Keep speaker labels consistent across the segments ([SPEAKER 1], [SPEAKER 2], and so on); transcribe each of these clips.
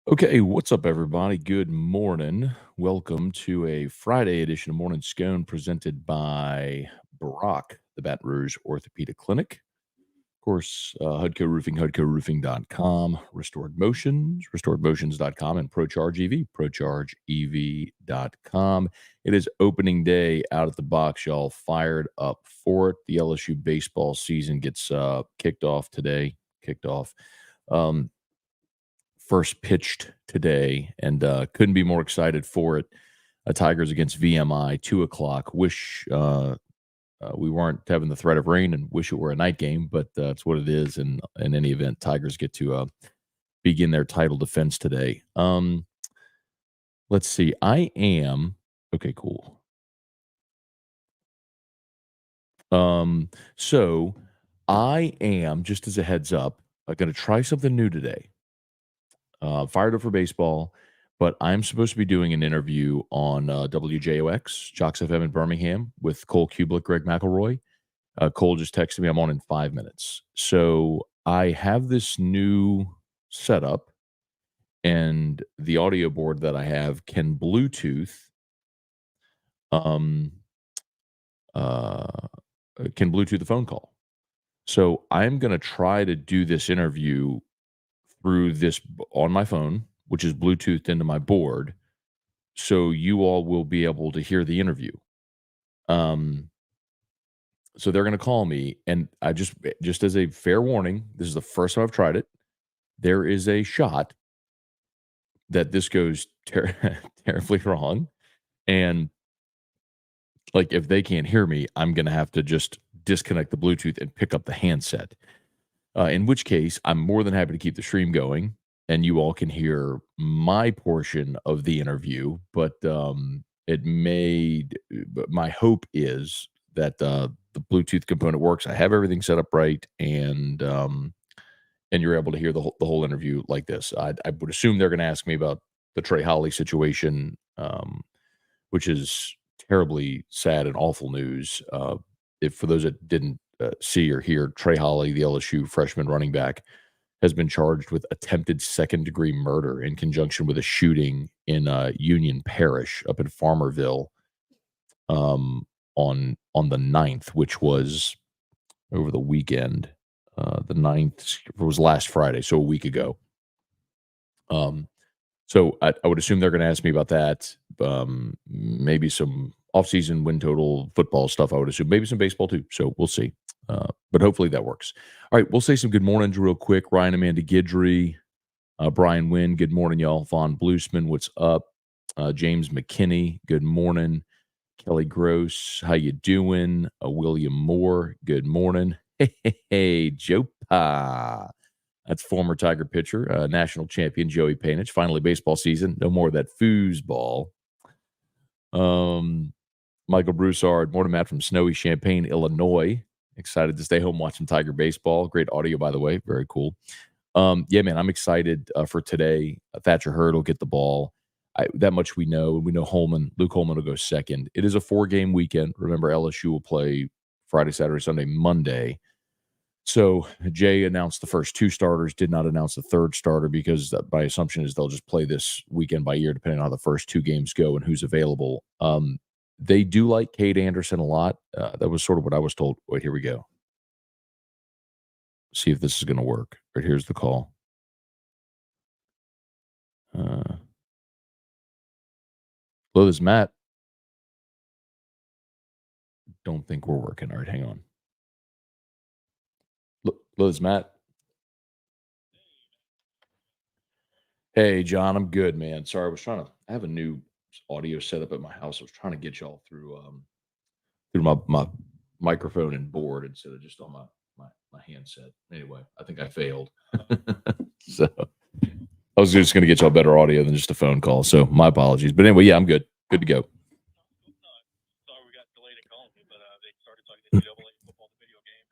[SPEAKER 1] Okay, what's up, everybody? Good morning. Welcome to a Friday edition of Morning Scone presented by Brock, the Baton Rouge Orthopedic Clinic. Of course, Hudco Roofing, HudcoRoofing.com, Restored Motions, RestoredMotions.com, and ProCharge EV, ProChargeEV.com. It is opening day out at the box, y'all. Fired up for it. The LSU baseball season gets kicked off today. Um, First pitched today, and couldn't be more excited for it. Tigers against VMI, 2 o'clock. Wish we weren't having the threat of rain, and wish it were a night game, but it's what it is. And in any event, Tigers get to begin their title defense today. Let's see. I am okay. Cool. So I am, just as a heads up, going to try something new today. Fired up for baseball, but I'm supposed to be doing an interview on WJOX, Jocks FM in Birmingham, with Cole Kublik, Greg McElroy. Cole just texted me I'm on in 5 minutes. So I have this new setup, and the audio board that I have can um, uh, Bluetooth the phone call. So I'm going to try to do this interview through this on my phone, which is Bluetoothed into my board, so you all will be able to hear the interview. So they're going to call me, and I just as a fair warning, this is the first time I've tried it. There is a shot that this goes terribly wrong, and like if they can't hear me, I'm going to have to just disconnect the Bluetooth and pick up the handset. In which case, I'm more than happy to keep the stream going, and you all can hear my portion of the interview. But my hope is that the Bluetooth component works. I have everything set up right, and you're able to hear the whole interview like this. I would assume they're going to ask me about the Trey Holly situation, which is terribly sad and awful news. If for those that didn't see or hear, Trey Holly, the LSU freshman running back, has been charged with attempted second-degree murder in conjunction with a shooting in Union Parish up in Farmerville on the 9th, which was over the weekend. The 9th was last Friday, so a week ago. So I would assume they're going to ask me about that. Maybe some offseason win total football stuff. I would assume maybe some baseball too. So we'll see. But hopefully that works. All right, we'll say some good mornings real quick. Ryan Amanda Guidry, Brian Wynn, good morning, y'all. Vaughn Bluesman, what's up? James McKinney, good morning. Kelly Gross, how you doing? William Moore, good morning. Hey, Joe Pa. That's former Tiger pitcher, national champion Joey Painich. Finally, baseball season. No more of that foosball. Michael Broussard, morning Matt from snowy Champaign, Illinois. Excited to stay home watching Tiger baseball. Great audio, by the way. Very cool. Yeah, man, I'm excited for today. Thatcher Hurd will get the ball. That much we know. We know Luke Holman will go second. It is a 4-game weekend. Remember, LSU will play Friday, Saturday, Sunday, Monday. So Jay announced the first 2 starters, did not announce the third starter because my assumption is they'll just play this weekend by ear, depending on how the first 2 games go and who's available. They do like Cade Anderson a lot. That was sort of what I was told. Wait, here we go. See if this is going to work. Right, here's the call. Hello, this is Matt. Don't think we're working. All right, hang on. Hello, this is Matt. Hey, John, I'm good, man. Sorry, I have a new audio setup at my house. I was trying to get y'all through my microphone and board instead of just on my handset. Anyway, I think I failed. So I was just going to get y'all better audio than just a phone call. So my apologies. But anyway, yeah, I'm good. Good to go.
[SPEAKER 2] Sorry we got delayed in calling you, but they started talking NCAA football, the video game,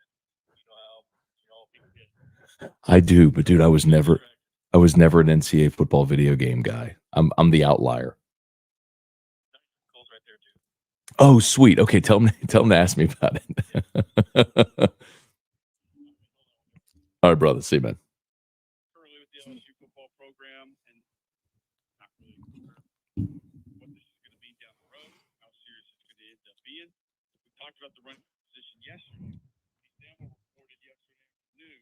[SPEAKER 2] and you know how people get.
[SPEAKER 1] I do, but dude, I was never an NCAA football video game guy. I'm the outlier.
[SPEAKER 2] Cole's right there too.
[SPEAKER 1] Oh, sweet. Okay, tell him to ask me about it. All right, brother. See you, man.
[SPEAKER 2] Currently with the LSU football program, and talked about the running position yesterday. Sam reported yesterday afternoon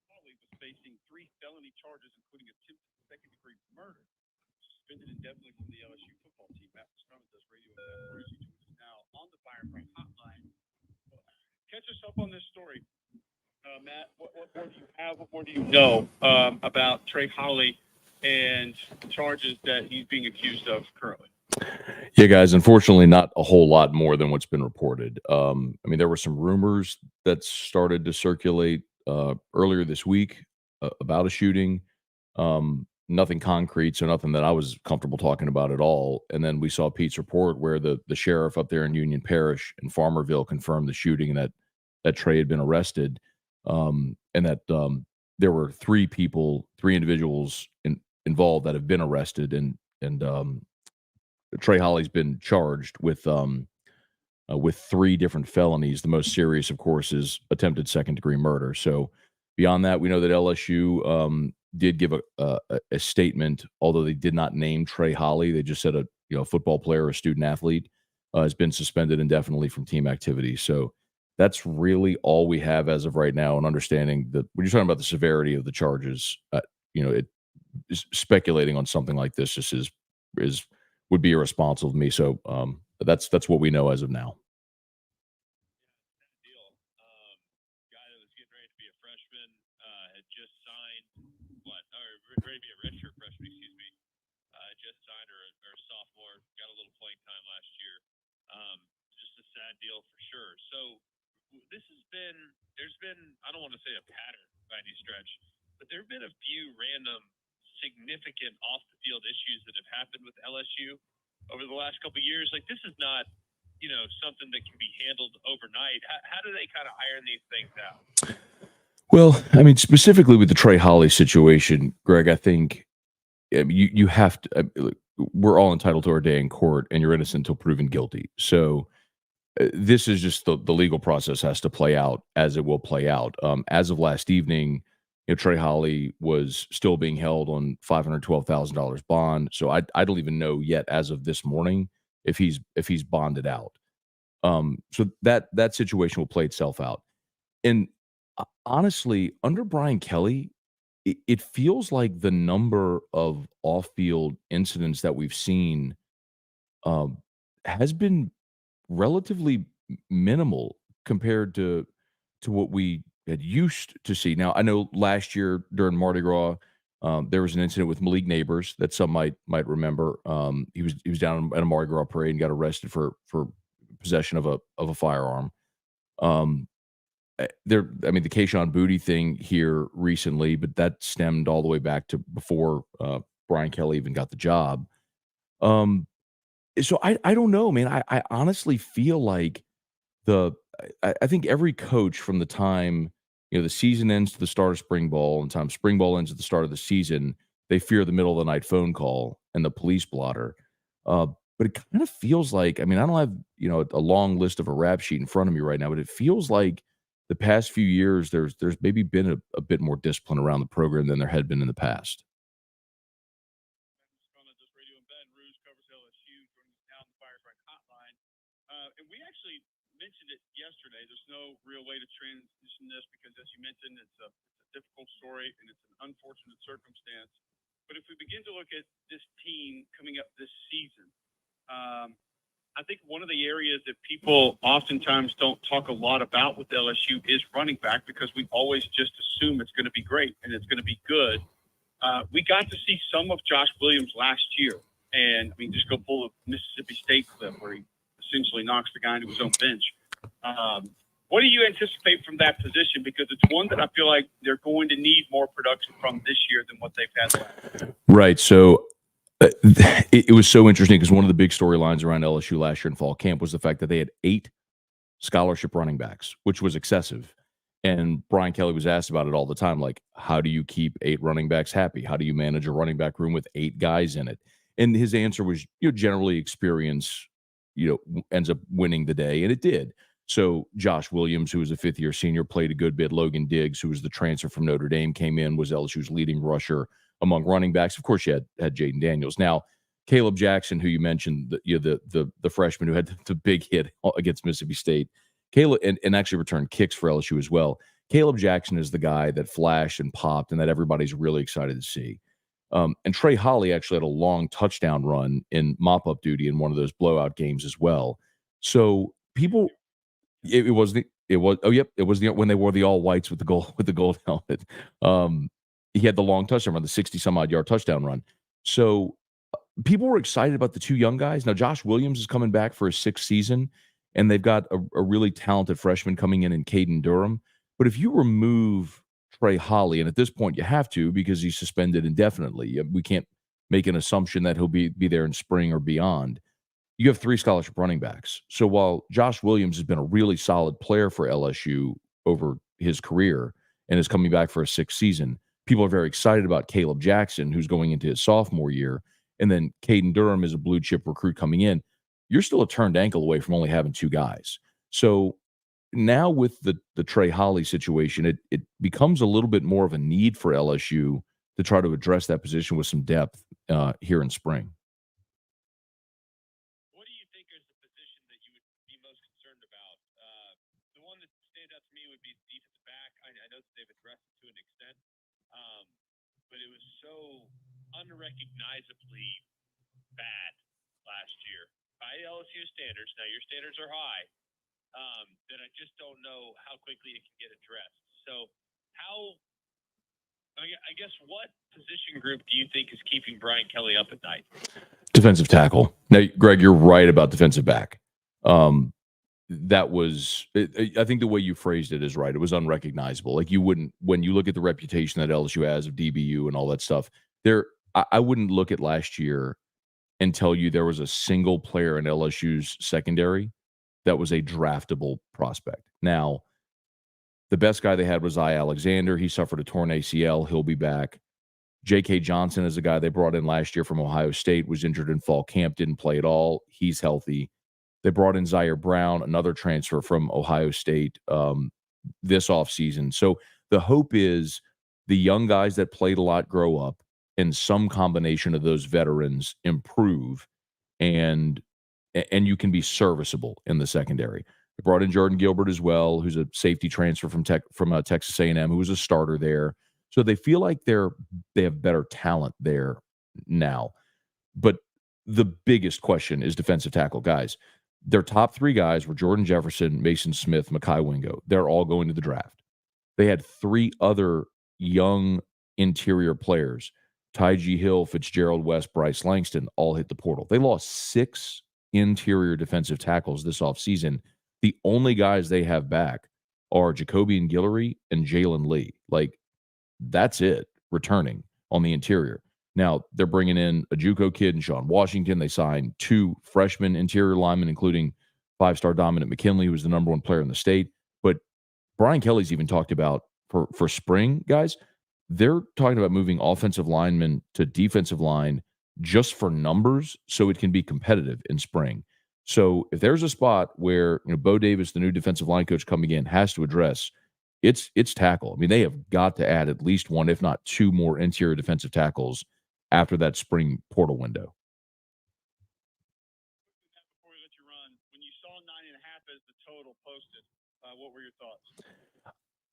[SPEAKER 2] Holly was facing 3 felony charges, including attempted second-degree murder, suspended indefinitely from the LSU football team. Matt Scone does radio now on the Firefight Hotline. Catch us up on this story, Matt. What more do you have? What more do you know about Trey Holly and charges that he's being accused of currently?
[SPEAKER 1] Yeah, guys, unfortunately, not a whole lot more than what's been reported. I mean, there were some rumors that started to circulate earlier this week about a shooting. Nothing concrete, so nothing that I was comfortable talking about at all. And then we saw Pete's report where the sheriff up there in Union Parish in Farmerville confirmed the shooting and that Trey had been arrested, and that there were three individuals involved that have been arrested, and Trey Holly's been charged with 3 different felonies. The most serious, of course, is attempted second-degree murder. So beyond that, we know that LSU did give a statement, although they did not name Trey Holly. They just said a football player, a student athlete, has been suspended indefinitely from team activities. So that's really all we have as of right now. And understanding that when you're talking about the severity of the charges, it is speculating on something like this just is would be irresponsible of me. So that's what we know as of now.
[SPEAKER 2] Deal. Guy that was getting ready to be a freshman had just signed ready to be a redshirt freshman, excuse me. Just signed or a sophomore, got a little playing time last year. Just a sad deal for sure. So there's been, I don't want to say a pattern by any stretch, but there have been a few random significant off the field issues that have happened with LSU over the last couple of years. Like, this is not, something that can be handled overnight. How do they kind of iron these things out?
[SPEAKER 1] Well, I mean, specifically with the Trey Holly situation, Greg, I think you have to. We're all entitled to our day in court, and you're innocent until proven guilty. So this is just the legal process has to play out as it will play out. As of last evening, Trey Holly was still being held on $512,000 bond. So I don't even know yet, as of this morning, if he's bonded out. So that situation will play itself out. And honestly, under Brian Kelly, it feels like the number of off-field incidents that we've seen has been relatively minimal compared to what we had used to see. Now, I know last year during Mardi Gras, there was an incident with Malik Neighbors that some might remember. He was down at a Mardi Gras parade and got arrested for possession of a firearm. I mean, the Keyshawn Booty thing here recently, but that stemmed all the way back to before Brian Kelly even got the job. So I don't know, man. I honestly feel like I think every coach from the time the season ends to the start of spring ball, and time spring ball ends at the start of the season, they fear the middle of the night phone call and the police blotter. But it kind of feels like, I mean, I don't have a long list of a rap sheet in front of me right now, but it feels like the past few years there's maybe been a bit more discipline around the program than there had been in the past.
[SPEAKER 2] And we actually mentioned it yesterday. There's no real way to transition this because, as you mentioned, it's a difficult story and it's an unfortunate circumstance. But if we begin to look at this team coming up this season, I think one of the areas that people oftentimes don't talk a lot about with LSU is running back, because we always just assume it's going to be great and it's going to be good. We got to see some of Josh Williams last year. And, I mean, just go pull a Mississippi State clip where he essentially knocks the guy into his own bench. What do you anticipate from that position? Because it's one that I feel like they're going to need more production from this year than what they've had last year.
[SPEAKER 1] Right. So it was so interesting because one of the big storylines around LSU last year in fall camp was the fact that they had 8 scholarship running backs, which was excessive. And Brian Kelly was asked about it all the time. Like, how do you keep 8 running backs happy? How do you manage a running back room with 8 guys in it? And his answer was, generally experience, ends up winning the day. And it did. So Josh Williams, who was a 5th-year senior, played a good bit. Logan Diggs, who was the transfer from Notre Dame, came in, was LSU's leading rusher among running backs. Of course, you had Jaden Daniels. Now, Caleb Jackson, who you mentioned, the freshman who had the big hit against Mississippi State, Caleb and actually returned kicks for LSU as well. Caleb Jackson is the guy that flashed and popped, and that everybody's really excited to see. And Trey Holly actually had a long touchdown run in mop-up duty in one of those blowout games as well. So people, it was the it was oh yep, it was the when they wore the all whites with the gold helmet. Um, he had the long touchdown run, the 60 some odd yard touchdown run. So people were excited about the two young guys. Now Josh Williams is coming back for his sixth season, and they've got a really talented freshman coming in Caden Durham. But if you remove Trey Holly, and at this point you have to because he's suspended indefinitely, we can't make an assumption that he'll be there in spring or beyond. You have three scholarship running backs. So while Josh Williams has been a really solid player for LSU over his career and is coming back for a sixth season, people are very excited about Caleb Jackson, who's going into his sophomore year. And then Caden Durham is a blue chip recruit coming in. You're still a turned ankle away from only having two guys. So now with the Trey Holly situation, it becomes a little bit more of a need for LSU to try to address that position with some depth here in spring.
[SPEAKER 2] What do you think is the position that you would be most concerned about? The one that stands out to me would be defensive back. I know that they've addressed it to an extent, but it was so unrecognizably bad last year by LSU standards. Now your standards are high, that I just don't know how quickly it can get addressed. So I guess what position group do you think is keeping Brian Kelly up at night?
[SPEAKER 1] Defensive tackle. Now, Greg, you're right about defensive back. That was, I think the way you phrased it is right. It was unrecognizable. Like you wouldn't, when you look at the reputation that LSU has of DBU and all that stuff, I wouldn't look at last year and tell you there was a single player in LSU's secondary that was a draftable prospect. Now, the best guy they had was Alexander. He suffered a torn ACL. He'll be back. J.K. Johnson is a guy they brought in last year from Ohio State, was injured in fall camp, didn't play at all. He's healthy. They brought in Zaire Brown, another transfer from Ohio State this offseason. So the hope is the young guys that played a lot grow up and some combination of those veterans improve and you can be serviceable in the secondary. They brought in Jordan Gilbert as well, who's a safety transfer from Texas A&M, who was a starter there. So they feel like they have better talent there now. But the biggest question is defensive tackle guys. Their top three guys were Jordan Jefferson, Mason Smith, Mekhi Wingo. They're all going to the draft. They had three other young interior players, Ty G. Hill, Fitzgerald West, Bryce Langston, all hit the portal. They lost 6 interior defensive tackles this offseason. The only guys they have back are Jacobian Guillory and Jalen Lee. Like, that's it, returning on the interior. Now, they're bringing in a JUCO kid and Sean Washington. They signed 2 freshman interior linemen, including 5-star Dominic McKinley, who was the number 1 player in the state. But Brian Kelly's even talked about for spring, guys, they're talking about moving offensive linemen to defensive line just for numbers so it can be competitive in spring. So if there's a spot where Bo Davis, the new defensive line coach coming in, has to address, it's tackle. I mean, they have got to add at least 1, if not 2 more interior defensive tackles after that spring portal window.
[SPEAKER 2] Before we let you run, when you saw 9.5 as the total posted, what were your thoughts?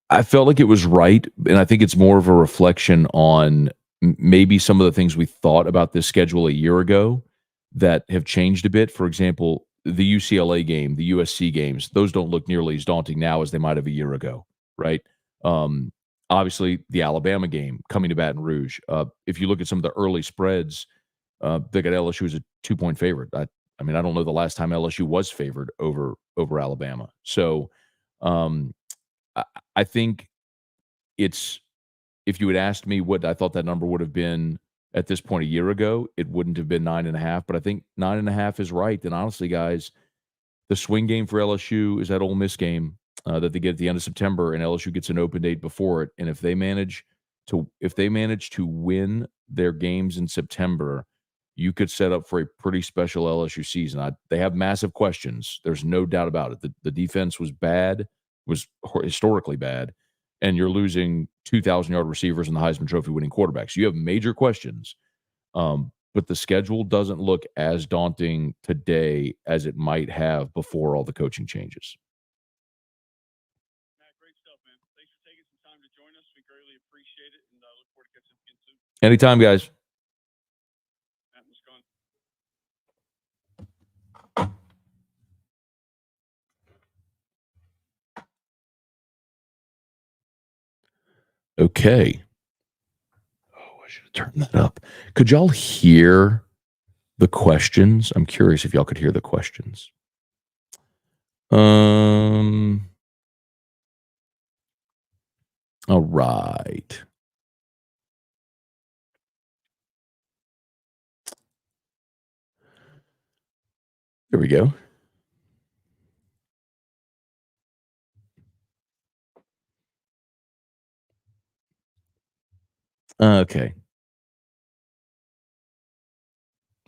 [SPEAKER 1] I felt like it was right, and I think it's more of a reflection on maybe some of the things we thought about this schedule a year ago that have changed a bit. For example, the UCLA game, the USC games, those don't look nearly as daunting now as they might have a year ago, right? Obviously, the Alabama game coming to Baton Rouge. If you look at some of the early spreads, they got LSU as a 2-point favorite. I mean, I don't know the last time LSU was favored over Alabama. So I think it's, if you had asked me what I thought that number would have been at this point a year ago, it wouldn't have been 9.5. But I think 9.5 is right. And honestly, guys, the swing game for LSU is that Ole Miss game that they get at the end of September, and LSU gets an open date before it. And if they manage to win their games in September, you could set up for a pretty special LSU season. They have massive questions. There's no doubt about it. The defense was bad, was historically bad, and you're losing 2,000-yard receivers and the Heisman Trophy winning quarterbacks. You have major questions. But but the schedule doesn't look as daunting today as it might have before all the coaching changes.
[SPEAKER 2] Matt, great stuff, man. Thanks for taking some time to join us. We greatly appreciate it, and I look forward to catching up again soon.
[SPEAKER 1] Anytime, guys.
[SPEAKER 2] Matt and Scone.
[SPEAKER 1] Okay. Oh, I should have turned that up. Could y'all hear the questions? I'm curious if y'all could hear the questions. All right. There we go. Okay.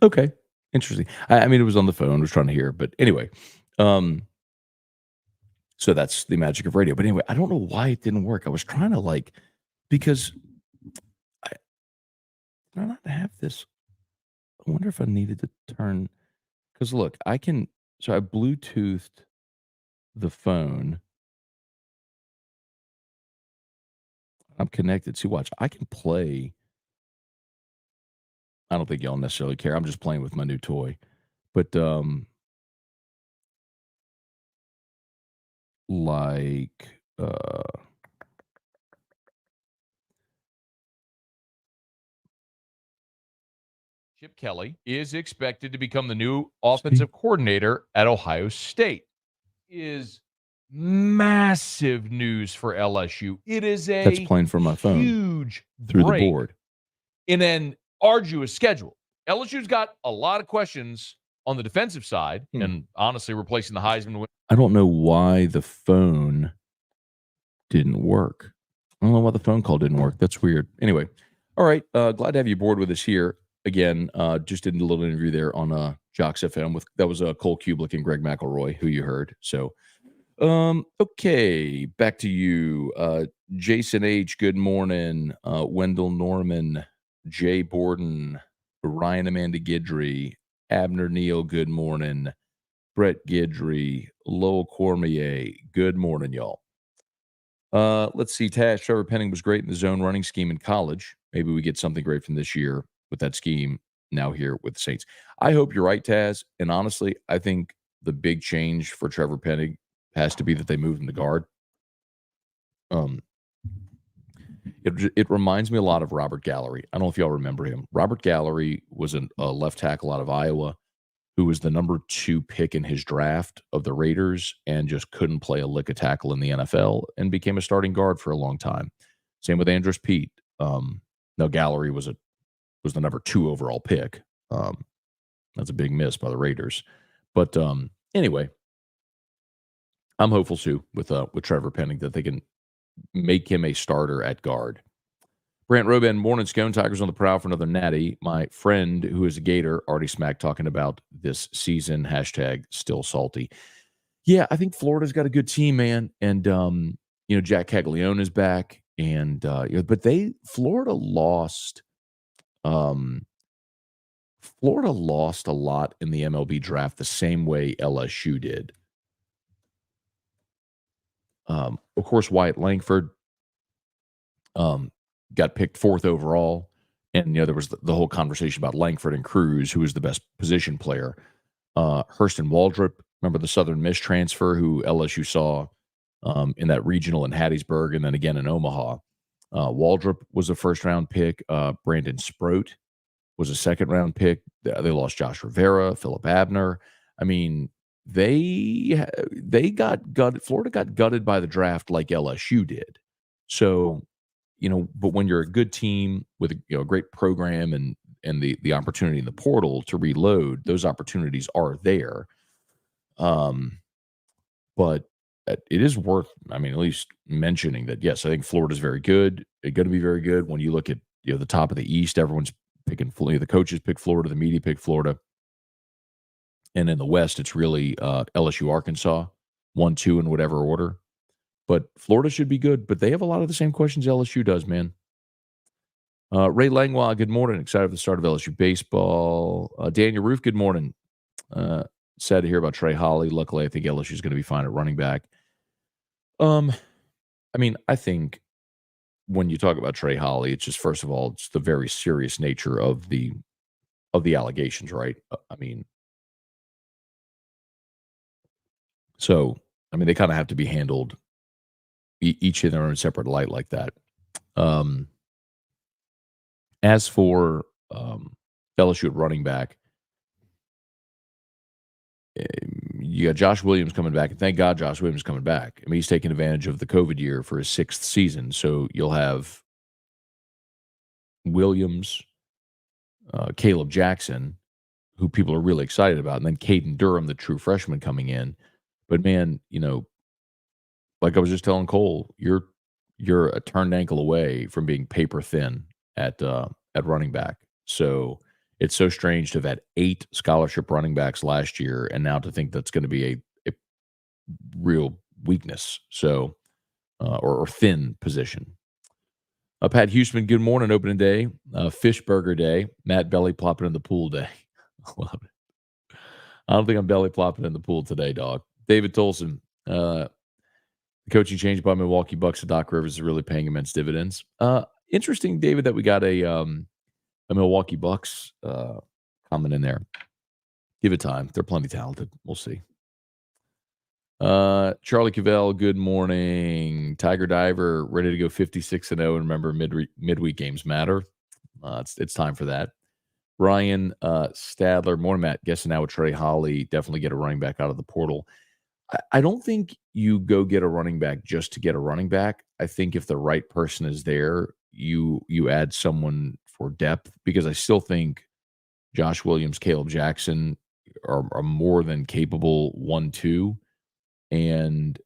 [SPEAKER 1] Okay. Interesting. I mean, it was on the phone. I was trying to hear, but anyway. So that's the magic of radio. But anyway, I don't know why it didn't work. I was trying to because I do not have this. I wonder if I needed to turn because look, I Bluetoothed the phone. I'm connected. See, watch, I can play. I don't think y'all necessarily care. I'm just playing with my new toy. But like Chip Kelly is expected to become the new offensive coordinator at Ohio State. Is massive news for LSU. It is that's playing from my phone huge through the board in an arduous schedule. LSU's got a lot of questions on the defensive side, and honestly, replacing the Heisman. I don't know why the phone didn't work. I don't know why the phone call didn't work. That's weird. Anyway, all right. Glad to have you aboard with us here again. Just did a little interview there on Jocks FM that was Cole Kublik and Greg McElroy, who you heard. So, okay, back to you, Jason H. Good morning, Wendell Norman, Jay Borden, Ryan Amanda Gidry, Abner Neal. Good morning, Brett Gidry, Lowell Cormier. Good morning, y'all. Let's see. Tash, Trevor Penning was great in the zone running scheme in college. Maybe we get something great from this year with that scheme now here with the Saints. I hope you're right, Taz. And honestly, I think the big change for Trevor Penning has to be that they moved him to guard. It reminds me a lot of Robert Gallery. I don't know if y'all remember him. Robert Gallery was a left tackle out of Iowa who was the number 2 pick in his draft of the Raiders and just couldn't play a lick of tackle in the NFL and became a starting guard for a long time. Same with Andrus Peat. No, Gallery was the number 2 overall pick. That's a big miss by the Raiders. But anyway, I'm hopeful too with Trevor Penning that they can make him a starter at guard. Brant Roban, morning, Scone Tigers on the prowl for another natty. My friend, who is a Gator, already smack talking about this season. Hashtag still salty. Yeah, I think Florida's got a good team, man. And, Jack Caglione is back. And, but Florida lost a lot in the MLB draft the same way LSU did. Of course, Wyatt Langford got picked 4th overall. And, there was the whole conversation about Langford and Cruz, who was the best position player. Hurston Waldrop, remember the Southern Miss transfer who LSU saw in that regional in Hattiesburg and then again in Omaha. Waldrop was a first-round pick. Brandon Sproat was a second-round pick. They lost Josh Rivera, Philip Abner. I mean, they got gutted. Florida got gutted by the draft like LSU did. So, but when you're a good team with a great program and the opportunity in the portal to reload, those opportunities are there. But it is worth, at least mentioning that, yes, I think Florida's very good. It's going to be very good. When you look at, the top of the East, everyone's picking Florida. The coaches pick Florida. The media pick Florida. And in the West, it's really LSU, Arkansas, 1, 2 in whatever order. But Florida should be good. But they have a lot of the same questions LSU does, man. Ray Langlois, good morning. Excited for the start of LSU baseball. Daniel Roof, good morning. Sad to hear about Trey Holly. Luckily, I think LSU is going to be fine at running back. I think when you talk about Trey Holly, it's just first of all, it's the very serious nature of the allegations, right? They kind of have to be handled each in their own separate light like that. As for LSU at running back, you got Josh Williams coming back, and thank God Josh Williams is coming back. He's taking advantage of the COVID year for his 6th season, so you'll have Williams, Caleb Jackson, who people are really excited about, and then Caden Durham, the true freshman, coming in. But man, like I was just telling Cole, you're a turned ankle away from being paper thin at running back. So it's so strange to have had 8 scholarship running backs last year, and now to think that's going to be a real weakness. So or thin position. Pat Huseman, good morning, opening day. Fish burger day. Matt belly plopping in the pool day. I love it. I don't think I'm belly plopping in the pool today, dog. David Tolson, the coaching change by Milwaukee Bucks to Doc Rivers is really paying immense dividends. Interesting, David, that we got a Milwaukee Bucks comment in there. Give it time. They're plenty talented. We'll see. Charlie Cavell, good morning. Tiger Diver, ready to go 56-0. And remember, midweek games matter. It's time for that. Ryan Stadler, morning, Matt. Guessing now with Trey Holly, definitely get a running back out of the portal. I don't think you go get a running back just to get a running back. I think if the right person is there, you add someone for depth, because I still think Josh Williams, Caleb Jackson are more than capable 1-2. And,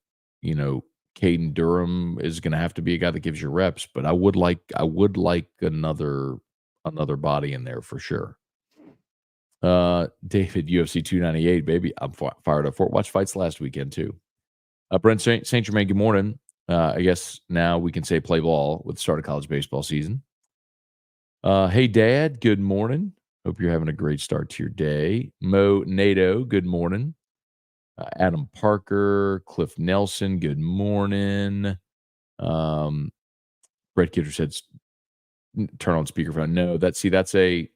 [SPEAKER 1] Caden Durham is going to have to be a guy that gives you reps, but I would like another body in there for sure. David, UFC 298, baby. I'm fired up for it. Watch fights last weekend too. Brent St. Germain, good morning. I guess now we can say play ball with the start of college baseball season. Hey, Dad, good morning. Hope you're having a great start to your day. Mo Nato, good morning. Adam Parker, Cliff Nelson, good morning. Brett Kidder said, turn on speakerphone. No, that's a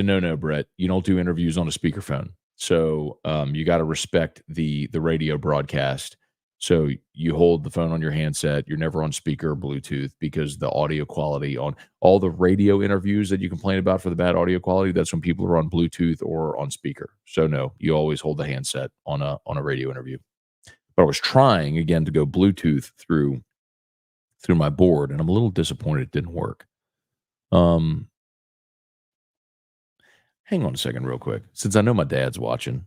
[SPEAKER 1] no-no, Brett. You don't do interviews on a speakerphone. So you got to respect the radio broadcast. So you hold the phone on your handset. You're never on speaker or Bluetooth, because the audio quality on all the radio interviews that you complain about for the bad audio quality, that's when people are on Bluetooth or on speaker. So no, you always hold the handset on a radio interview. But I was trying again to go Bluetooth through my board, and I'm a little disappointed it didn't work. Hang on a second real quick, since I know my dad's watching.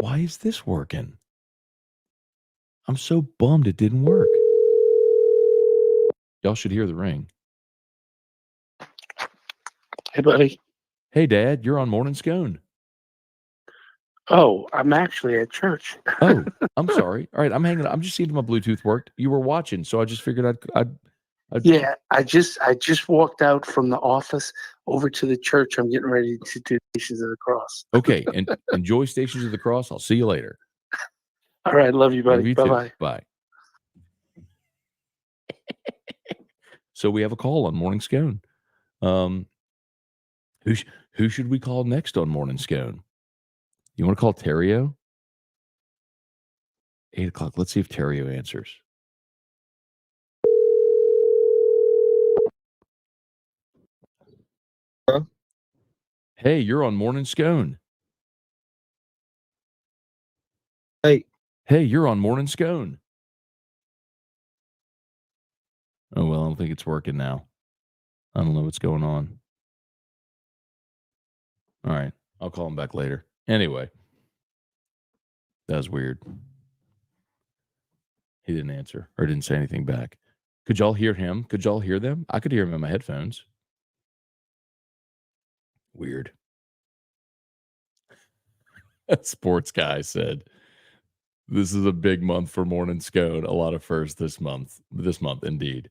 [SPEAKER 1] Why is this working? I'm so bummed it didn't work. Y'all should hear the ring.
[SPEAKER 3] Hey, buddy.
[SPEAKER 1] Hey, Dad, you're on Morning Scone.
[SPEAKER 3] Oh, I'm actually at church.
[SPEAKER 1] Oh, I'm sorry. All right, I'm hanging. I'm just seeing if my Bluetooth worked. You were watching, so I just figured I'd
[SPEAKER 3] Yeah, I just walked out from the office over to the church. I'm getting ready to do Stations of the Cross.
[SPEAKER 1] Okay, and enjoy Stations of the Cross. I'll see you later.
[SPEAKER 3] All right, love you, buddy.
[SPEAKER 1] Love you
[SPEAKER 3] Bye-bye.
[SPEAKER 1] too. Bye. So we have a call on Morning Scone. Who should we call next on Morning Scone? You want to call Terrio? 8 o'clock. Let's see if Terrio answers.
[SPEAKER 4] Hello?
[SPEAKER 1] Hey, you're on Morning Scone.
[SPEAKER 4] Hey,
[SPEAKER 1] you're on Morning Scone. Oh, well, I don't think it's working now. I don't know what's going on. All right. I'll call him back later. Anyway, that was weird. He didn't answer or didn't say anything back. Could y'all hear him? Could y'all hear them? I could hear him in my headphones. Weird. Sports guy said, "This is a big month for Morning Scone. A lot of firsts this month. This month, indeed."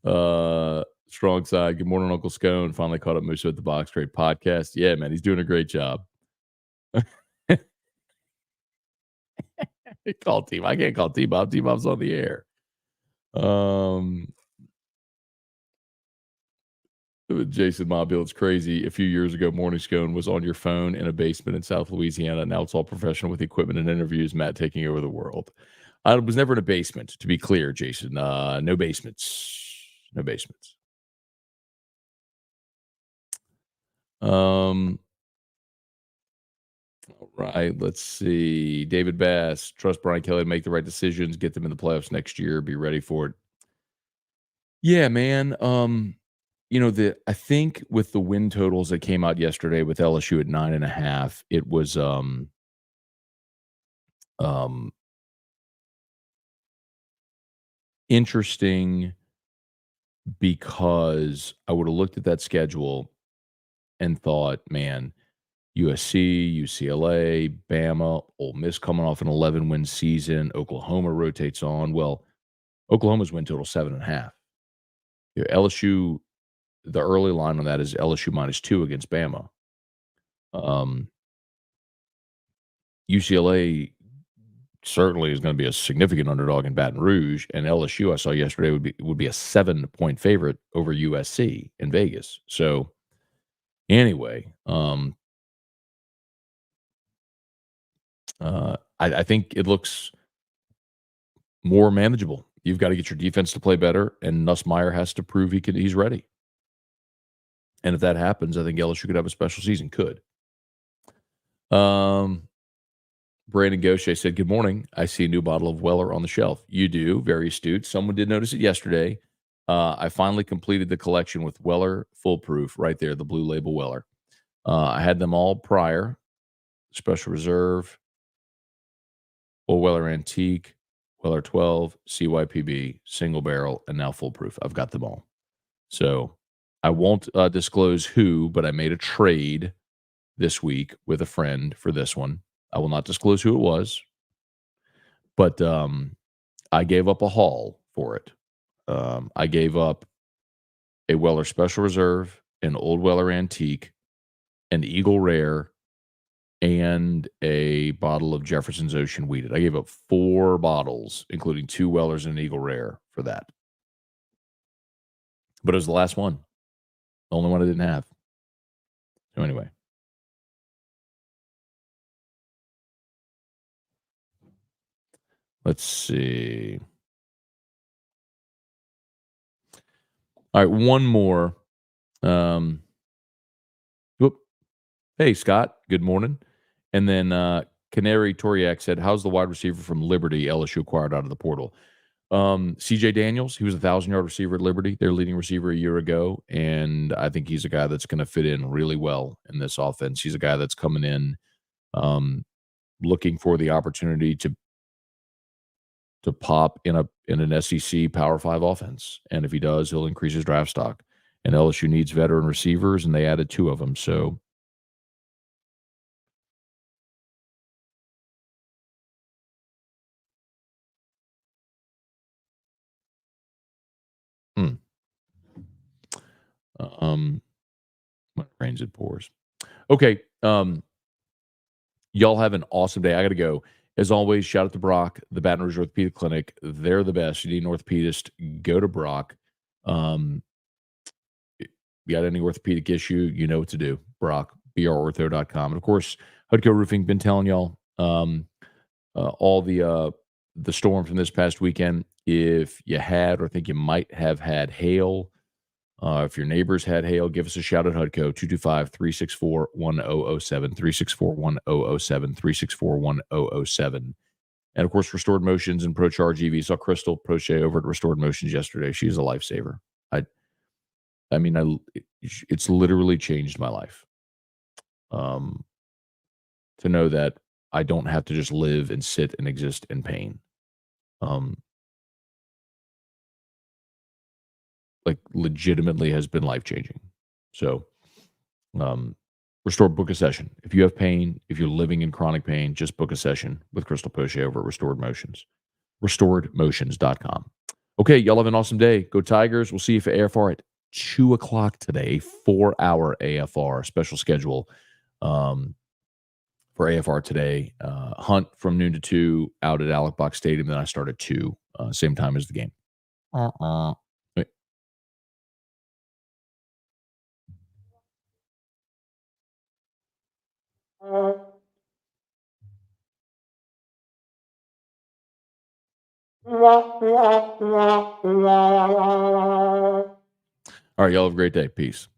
[SPEAKER 1] Strong side. Good morning, Uncle Scone. Finally caught up Musso at the Box Great podcast. Yeah, man, he's doing a great job. Call T. I can't call T Bob. T Bob's on the air. Jason Mobile, it's crazy. A few years ago, Morning Scone was on your phone in a basement in South Louisiana. Now it's all professional with equipment and interviews. Matt taking over the world. I was never in a basement, to be clear, Jason. No basements. No basements. All right, let's see. David Bass, trust Brian Kelly to make the right decisions, get them in the playoffs next year, be ready for it. Yeah, man. I think with the win totals that came out yesterday with LSU at 9.5, it was interesting because I would have looked at that schedule and thought, man, USC, UCLA, Bama, Ole Miss coming off an 11-win season. Oklahoma rotates on. Well, Oklahoma's win total 7.5. LSU, the early line on that is LSU -2 against Bama. UCLA certainly is going to be a significant underdog in Baton Rouge, and LSU I saw yesterday would be a 7-point favorite over USC in Vegas. So anyway, I think it looks more manageable. You've got to get your defense to play better, and Nussmeier has to prove he's ready. And if that happens, I think LSU could have a special season. Could. Brandon Gaucher said, "Good morning. I see a new bottle of Weller on the shelf." You do. Very astute. Someone did notice it yesterday. I finally completed the collection with Weller Foolproof right there, the blue label Weller. I had them all prior. Special Reserve, Old Weller Antique, Weller 12, CYPB, Single Barrel, and now Foolproof. I've got them all. So I won't disclose who, but I made a trade this week with a friend for this one. I will not disclose who it was, but I gave up a haul for it. I gave up a Weller Special Reserve, an Old Weller Antique, an Eagle Rare, and a bottle of Jefferson's Ocean Wheated. I gave up 4 bottles, including 2 Wellers and an Eagle Rare for that. But it was the last one. The only one I didn't have. So anyway. Let's see. All right, one more. Hey, Scott, good morning. And then Canary Toriak said, how's the wide receiver from Liberty LSU acquired out of the portal? CJ Daniels, he was a 1,000-yard receiver at Liberty, their leading receiver a year ago. And I think he's a guy that's going to fit in really well in this offense. He's a guy that's coming in looking for the opportunity to pop in an SEC Power 5 offense. And if he does, he'll increase his draft stock. And LSU needs veteran receivers, and they added 2 of them. So when it rains, it pours. Okay. Y'all have an awesome day. I got to go. As always, shout out to Brock, the Baton Rouge Orthopedic Clinic. They're the best. You need an orthopedist, go to Brock. You got any orthopedic issue, you know what to do. Brock, brortho.com. And of course, Hudco Roofing, been telling y'all all the storm from this past weekend. If you had or think you might have had hail, if your neighbors had hail, give us a shout at HUDCO, 225-364-1007, 364-1007, 364-1007. And, of course, Restored Motions and ProCharge EV. Saw Crystal Prochet over at Restored Motions yesterday. She's a lifesaver. It's literally changed my life. To know that I don't have to just live and sit and exist in pain. Legitimately has been life-changing. So, Restore, book a session. If you have pain, if you're living in chronic pain, just book a session with Crystal Poche over at Restored Motions. RestoredMotions.com. Okay, y'all have an awesome day. Go Tigers. We'll see you for AFR at 2 o'clock today, 4-hour AFR, special schedule for AFR today. Hunt from noon to 2 out at Alec Box Stadium. Then I start at 2, same time as the game. Wait. All right, y'all have a great day. Peace.